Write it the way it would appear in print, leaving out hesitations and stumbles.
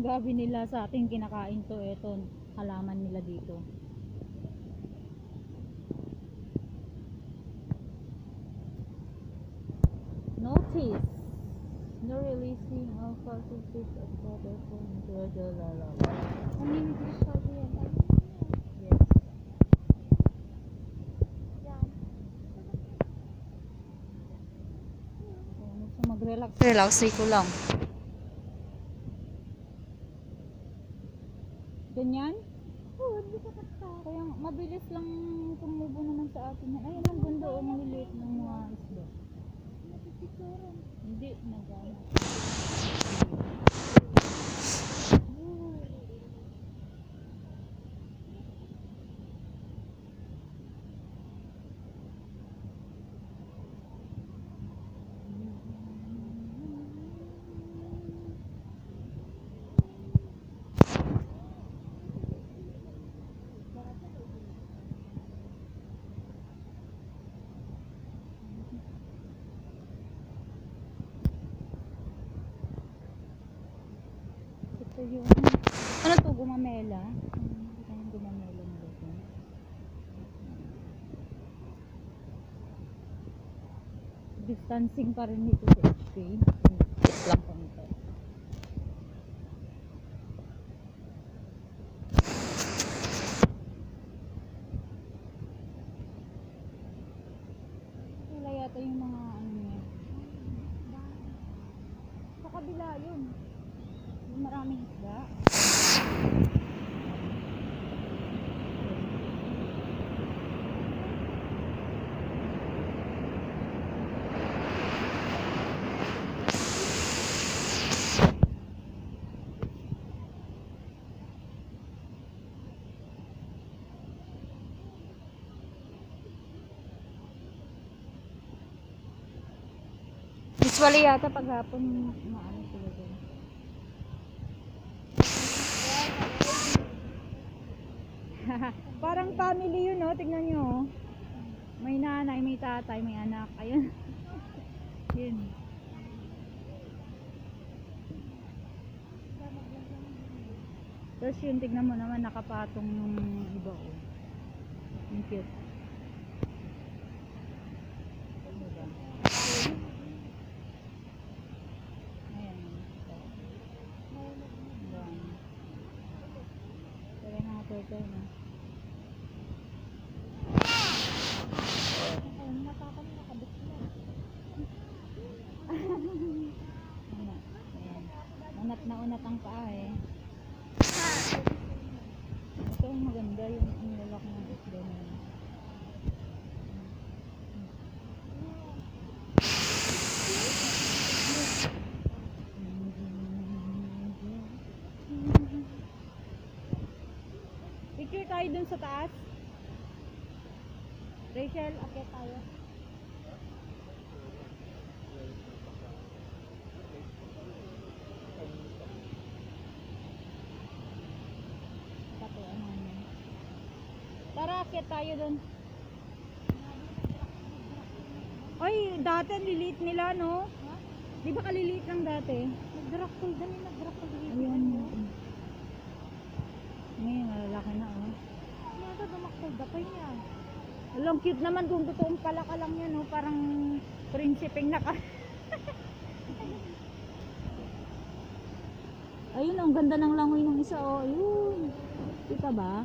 gabi nila sa ating kinakain to. Ito, halaman nila dito. Notice no releasing of particles of water from the lava. Namimigil siya yan. Yes. So, mag-relax. Relax ko lang. Ganyan? Oo, hindi ka kasta. Kaya mabilis lang tumubo naman sa atin. Ayun ang ganda o maliliit ng mga isda. Napipicturan. Hindi, nagana. Ito yung, ano to, gumamela? Ito yung gumamela na dito. Distancing pa rin dito sa HP. Yes lang po nito. Wala yata yung mga ano niya. Sa kabila yun. Yung maraming isda. Usually yata paghapon maano sila dun. Parang family yun, no? Tignan nyo, oh. May nanay, may tatay, may anak. Ayun. Yun. Tapos yun, tignan mo naman, nakapatong yung iba, oh. Yung cute. Diba? Ayan. Diba? Kaya nakapurto na. Ayun, nakakami nakabit na. Unat na unat ang paa eh. Ito ang maganda yung lalaki ng isda na yun. Picture tayo dun sa taas. Rachel, akyat tayo. Tara, akyat tayo dun. Ay, dati ang liliit nila, no? Di ba kaliliit lang dati? Nag-drakol, dami nag-drakol. Ayun. Ngayon, malalaki na, oh. Nada dumakol, dapay niya. Alam, cute naman kung totoong palaka lang yan, no? Parang prinsipeng naka. Ayun, ang ganda ng langoy ng isa, oh. Ayun. Kita ba?